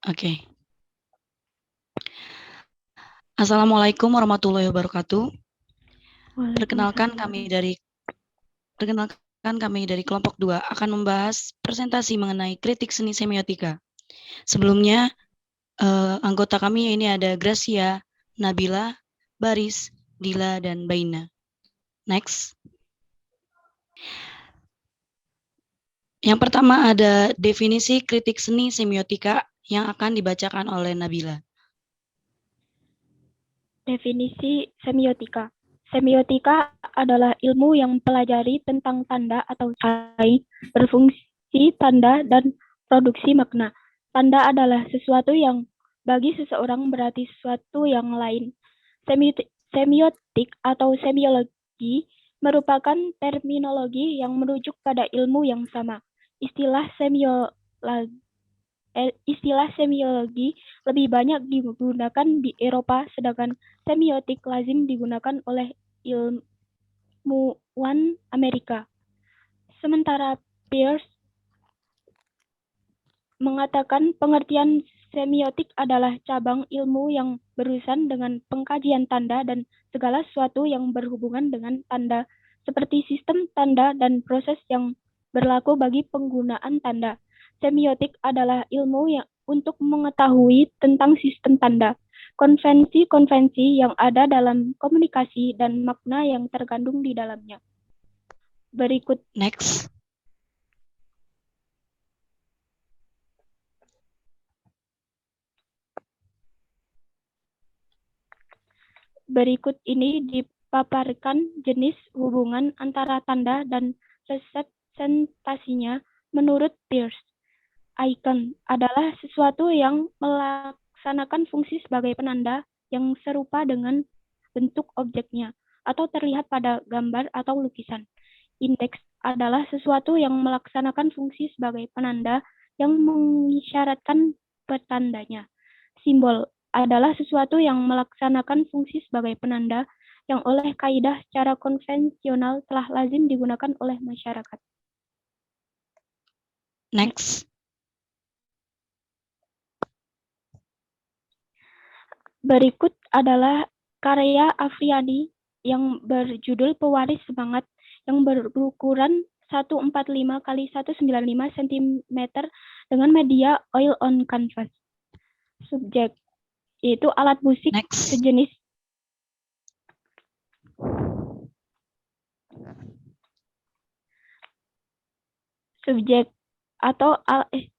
Oke. Assalamualaikum warahmatullahi wabarakatuh. Perkenalkan kami dari kelompok 2 akan membahas presentasi mengenai kritik seni semiotika. Sebelumnya, anggota kami ini ada Gracia, Nabila, Baris, Dila, dan Baina. Next. Yang pertama ada definisi kritik seni semiotika yang akan dibacakan oleh Nabila. Definisi semiotika. Semiotika adalah ilmu yang mempelajari tentang tanda atau ciri berfungsi tanda dan produksi makna. Tanda adalah sesuatu yang bagi seseorang berarti sesuatu yang lain. Semiotik atau semiologi merupakan terminologi yang merujuk pada ilmu yang sama. Istilah semiologi lebih banyak digunakan di Eropa, sedangkan semiotik lazim digunakan oleh ilmuwan Amerika. Sementara Peirce mengatakan pengertian semiotik adalah cabang ilmu yang berurusan dengan pengkajian tanda dan segala sesuatu yang berhubungan dengan tanda, seperti sistem tanda dan proses yang berlaku bagi penggunaan tanda. Semiotik adalah ilmu yang untuk mengetahui tentang sistem tanda, konvensi-konvensi yang ada dalam komunikasi, dan makna yang terkandung di dalamnya. Berikut. Next. Berikut ini dipaparkan jenis hubungan antara tanda dan representasinya menurut Peirce. Icon adalah sesuatu yang melaksanakan fungsi sebagai penanda yang serupa dengan bentuk objeknya atau terlihat pada gambar atau lukisan. Indeks adalah sesuatu yang melaksanakan fungsi sebagai penanda yang mengisyaratkan petandanya. Simbol adalah sesuatu yang melaksanakan fungsi sebagai penanda yang oleh kaidah secara konvensional telah lazim digunakan oleh masyarakat. Next. Berikut adalah karya Afriyadi yang berjudul Pewaris Semangat yang berukuran 145 x 195 cm dengan media oil on canvas. Subjek yaitu alat musik sejenis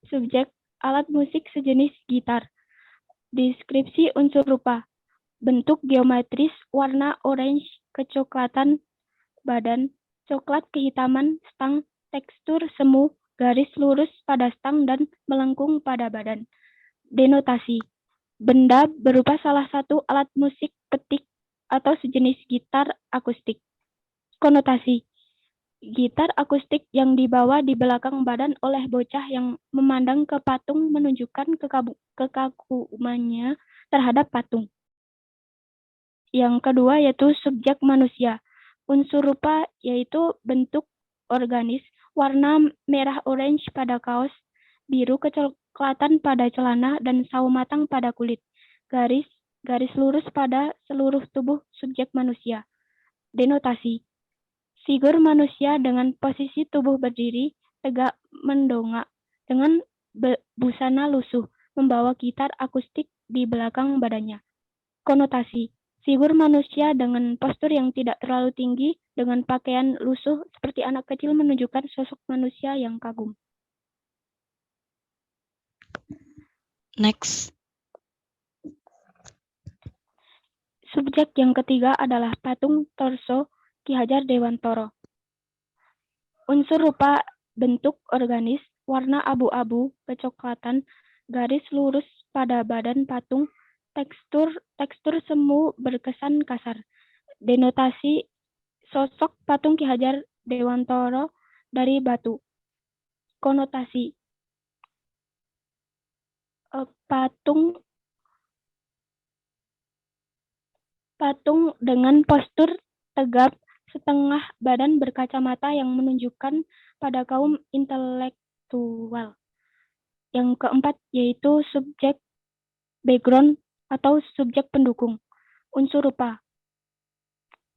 subjek alat musik sejenis gitar. Deskripsi unsur rupa. Bentuk geometris, warna orange kecoklatan, badan coklat kehitaman, stang, tekstur semu, garis lurus pada stang dan melengkung pada badan. Denotasi. Benda berupa salah satu alat musik petik atau sejenis gitar akustik. Konotasi. Gitar akustik yang dibawa di belakang badan oleh bocah yang memandang ke patung menunjukkan kekagumannya terhadap patung. Yang kedua yaitu subjek manusia. Unsur rupa yaitu bentuk organis, warna merah orange pada kaos, biru kecoklatan pada celana, dan sawo matang pada kulit. Garis lurus pada seluruh tubuh subjek manusia. Denotasi. Figur manusia dengan posisi tubuh berdiri, tegak mendongak, dengan busana lusuh, membawa gitar akustik di belakang badannya. Konotasi. Figur manusia dengan postur yang tidak terlalu tinggi, dengan pakaian lusuh seperti anak kecil menunjukkan sosok manusia yang kagum. Next. Subjek yang ketiga adalah patung torso Ki Hajar Dewantoro. Unsur rupa bentuk organis, warna abu-abu kecoklatan, garis lurus pada badan patung, tekstur semu berkesan kasar. Denotasi. Sosok patung Ki Hajar Dewantoro dari batu. Konotasi. Patung dengan postur tegap setengah badan berkacamata yang menunjukkan pada kaum intelektual. Yang keempat yaitu subjek background atau subjek pendukung. Unsur rupa.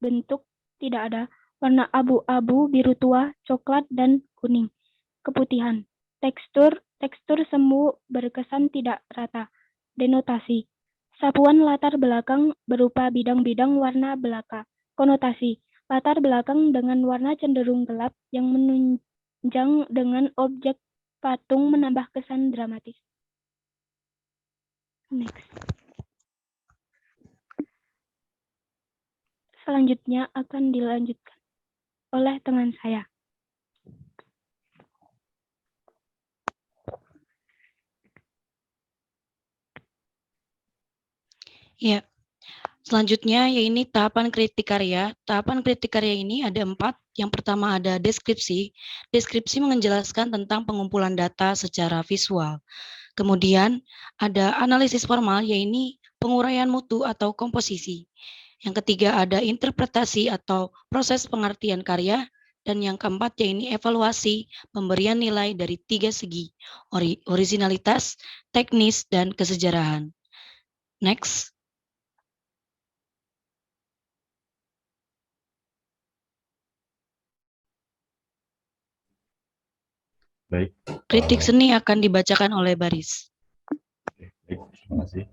Bentuk tidak ada. Warna abu-abu, biru tua, coklat, dan kuning. Keputihan. Tekstur semu berkesan tidak rata. Denotasi. Sapuan latar belakang berupa bidang-bidang warna belaka. Konotasi. Latar belakang dengan warna cenderung gelap yang menunjang dengan objek patung menambah kesan dramatis. Next. Selanjutnya akan dilanjutkan oleh teman saya. Ya, selanjutnya yaitu tahapan kritik karya. Tahapan kritik karya ini ada 4. Yang pertama ada deskripsi. Deskripsi menjelaskan tentang pengumpulan data secara visual. Kemudian ada analisis formal, yaitu penguraian mutu atau komposisi. Yang ketiga ada interpretasi atau proses pengertian karya. Dan yang keempat yaitu evaluasi, pemberian nilai dari 3 segi, originalitas, teknis, dan kesejarahan. Next. Baik. Kritik seni akan dibacakan oleh Baris. Baik, terima kasih.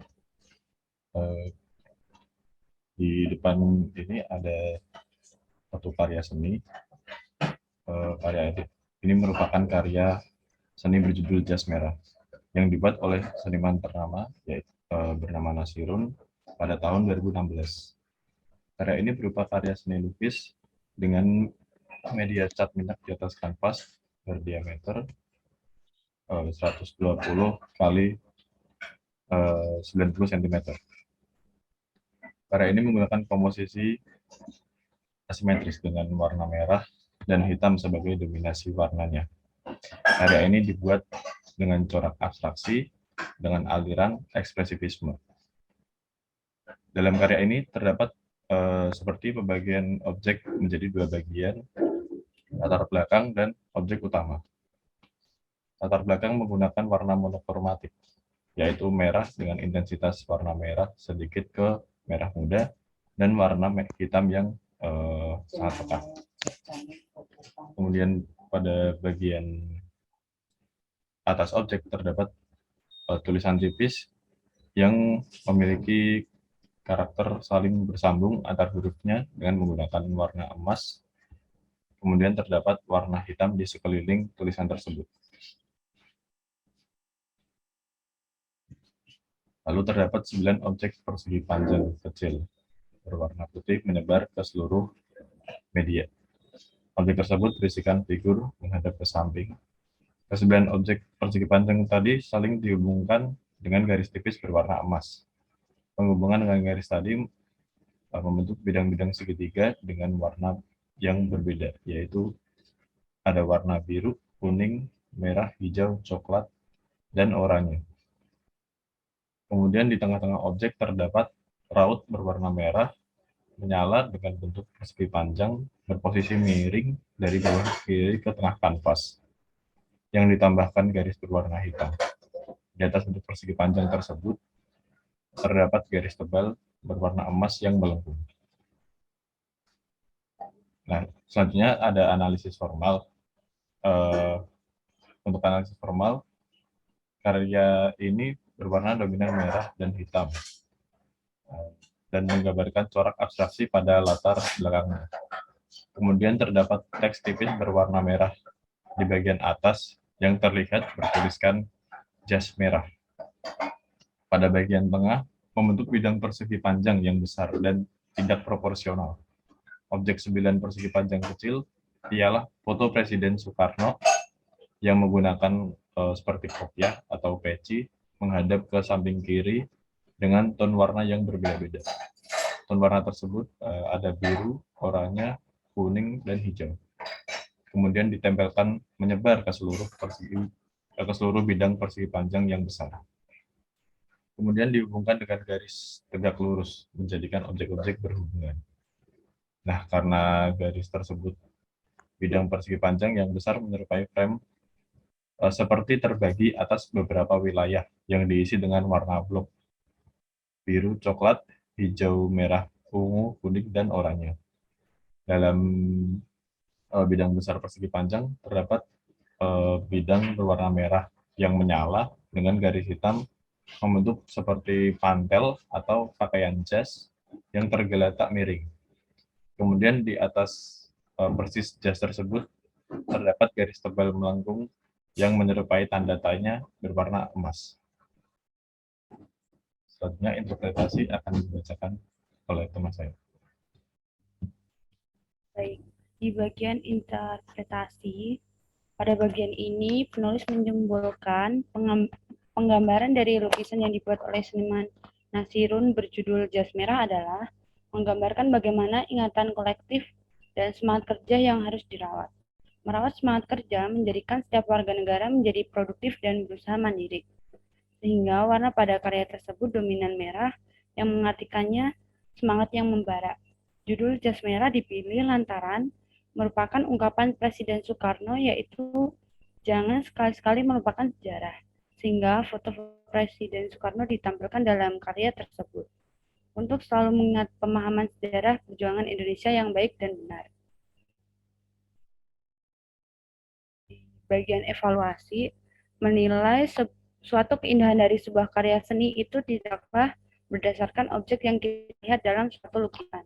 Di depan ini ada satu karya seni. Karya ini merupakan karya seni berjudul Jas Merah yang dibuat oleh seniman ternama yaitu bernama Nasirun pada tahun 2016. Karya ini berupa karya seni lukis dengan media cat minyak di atas kanvas berdiameter 120 kali 90 cm. Karya ini menggunakan komposisi asimetris dengan warna merah dan hitam sebagai dominasi warnanya. Karya ini dibuat dengan corak abstraksi dengan aliran ekspresivisme. Dalam karya ini terdapat seperti pembagian objek menjadi 2 bagian, latar belakang dan objek utama. Latar belakang menggunakan warna monokromatik, yaitu merah dengan intensitas warna merah sedikit ke merah muda dan warna hitam yang sangat pekat. Kemudian pada bagian atas objek terdapat tulisan tipis yang memiliki karakter saling bersambung antar hurufnya dengan menggunakan warna emas. Kemudian terdapat warna hitam di sekeliling tulisan tersebut. Lalu terdapat 9 objek persegi panjang kecil berwarna putih menyebar ke seluruh media. Objek tersebut berisikan figur menghadap ke samping. Ke-9 objek persegi panjang tadi saling dihubungkan dengan garis tipis berwarna emas. Penghubungan dengan garis tadi membentuk bidang-bidang segitiga dengan warna yang berbeda, yaitu ada warna biru, kuning, merah, hijau, coklat, dan oranye. Kemudian di tengah-tengah objek terdapat raut berwarna merah menyala dengan bentuk persegi panjang berposisi miring dari bawah ke kiri ke tengah kanvas yang ditambahkan garis berwarna hitam. Di atas bentuk persegi panjang tersebut terdapat garis tebal berwarna emas yang melengkung. Nah, selanjutnya ada analisis formal. Untuk analisis formal, karya ini berwarna dominan merah dan hitam dan menggambarkan corak abstraksi pada latar belakangnya. Kemudian terdapat teks tipis berwarna merah di bagian atas yang terlihat bertuliskan Jas Merah. Pada bagian tengah membentuk bidang persegi panjang yang besar dan tidak proporsional. Objek 9 persegi panjang kecil ialah foto Presiden Soekarno yang menggunakan seperti kopiah atau peci menghadap ke samping kiri dengan ton warna yang berbeda-beda. Ton warna tersebut ada biru, oranye, kuning, dan hijau. Kemudian ditempelkan menyebar ke seluruh bidang persegi panjang yang besar. Kemudian dihubungkan dengan garis tegak lurus, menjadikan objek-objek berhubungan. Nah, karena garis tersebut bidang persegi panjang yang besar menyerupai frame seperti terbagi atas beberapa wilayah yang diisi dengan warna blok biru, coklat, hijau, merah, ungu, kuning, dan oranye. Dalam bidang besar persegi panjang terdapat bidang berwarna merah yang menyala dengan garis hitam membentuk seperti pantel atau pakaian jas yang tergeletak miring. Kemudian di atas persis jas tersebut terdapat garis tebal melengkung yang menyerupai tanda tanya berwarna emas. Selanjutnya interpretasi akan dibacakan oleh teman saya. Baik, di bagian interpretasi, pada bagian ini penulis menyimbolkan penggambaran dari lukisan yang dibuat oleh seniman Nasirun berjudul Jas Merah adalah menggambarkan bagaimana ingatan kolektif dan semangat kerja yang harus dirawat. Merawat semangat kerja menjadikan setiap warga negara menjadi produktif dan berusaha mandiri. Sehingga warna pada karya tersebut dominan merah yang mengartikannya semangat yang membara. Judul Jas Merah dipilih lantaran merupakan ungkapan Presiden Soekarno yaitu jangan sekali-sekali melupakan sejarah, sehingga foto Presiden Soekarno ditampilkan dalam karya tersebut untuk selalu mengingat pemahaman sejarah perjuangan Indonesia yang baik dan benar. Di bagian evaluasi, menilai suatu keindahan dari sebuah karya seni itu tidaklah berdasarkan objek yang kita lihat dalam suatu lukisan,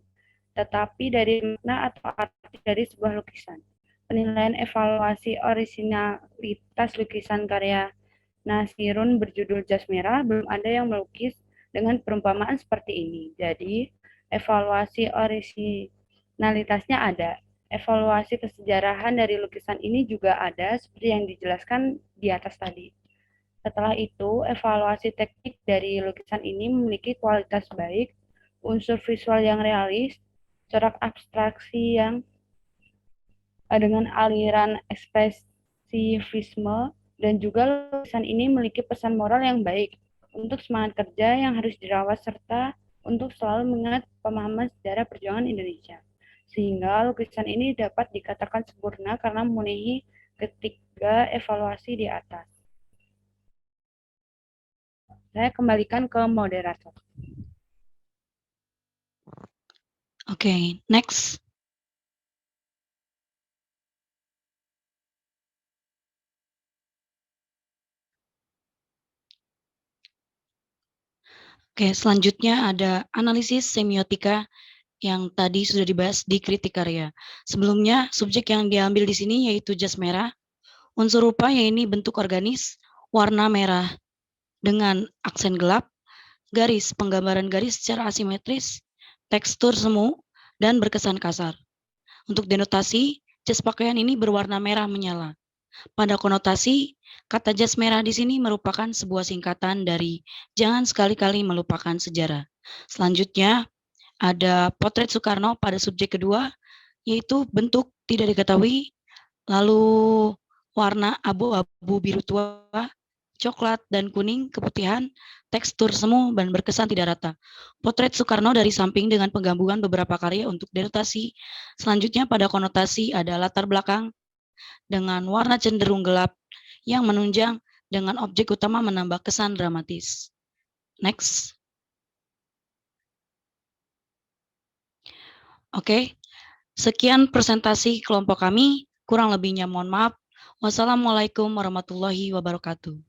tetapi dari makna atau arti dari sebuah lukisan. Penilaian evaluasi orisinalitas lukisan karya Nasirun berjudul Jas Merah, belum ada yang melukis dengan perumpamaan seperti ini. Jadi, evaluasi orisinalitasnya ada. Evaluasi kesejarahan dari lukisan ini juga ada, seperti yang dijelaskan di atas tadi. Setelah itu, evaluasi teknik dari lukisan ini memiliki kualitas baik, unsur visual yang realis, corak abstraksi yang dengan aliran ekspresivisme, dan juga lukisan ini memiliki pesan moral yang baik untuk semangat kerja yang harus dirawat serta untuk selalu mengingat pemahaman sejarah perjuangan Indonesia. Sehingga lukisan ini dapat dikatakan sempurna karena memenuhi ketiga evaluasi di atas. Saya kembalikan ke moderator. Oke, next. Oke, selanjutnya ada analisis semiotika yang tadi sudah dibahas di kritik karya. Sebelumnya, subjek yang diambil di sini yaitu jas merah. Unsur rupa yang ini bentuk organis, warna merah dengan aksen gelap, garis, penggambaran garis secara asimetris, tekstur semu, dan berkesan kasar. Untuk denotasi, jas pakaian ini berwarna merah menyala. Pada konotasi, kata jas merah di sini merupakan sebuah singkatan dari jangan sekali-kali melupakan sejarah. Selanjutnya, ada potret Soekarno pada subjek kedua, yaitu bentuk tidak diketahui, lalu warna abu-abu biru tua, coklat dan kuning, keputihan, tekstur semu dan berkesan tidak rata. Potret Soekarno dari samping dengan penggabungan beberapa karya untuk denotasi. Selanjutnya pada konotasi ada latar belakang dengan warna cenderung gelap yang menunjang dengan objek utama menambah kesan dramatis. Next. Oke, sekian presentasi kelompok kami. Kurang lebihnya mohon maaf. Wassalamualaikum warahmatullahi wabarakatuh.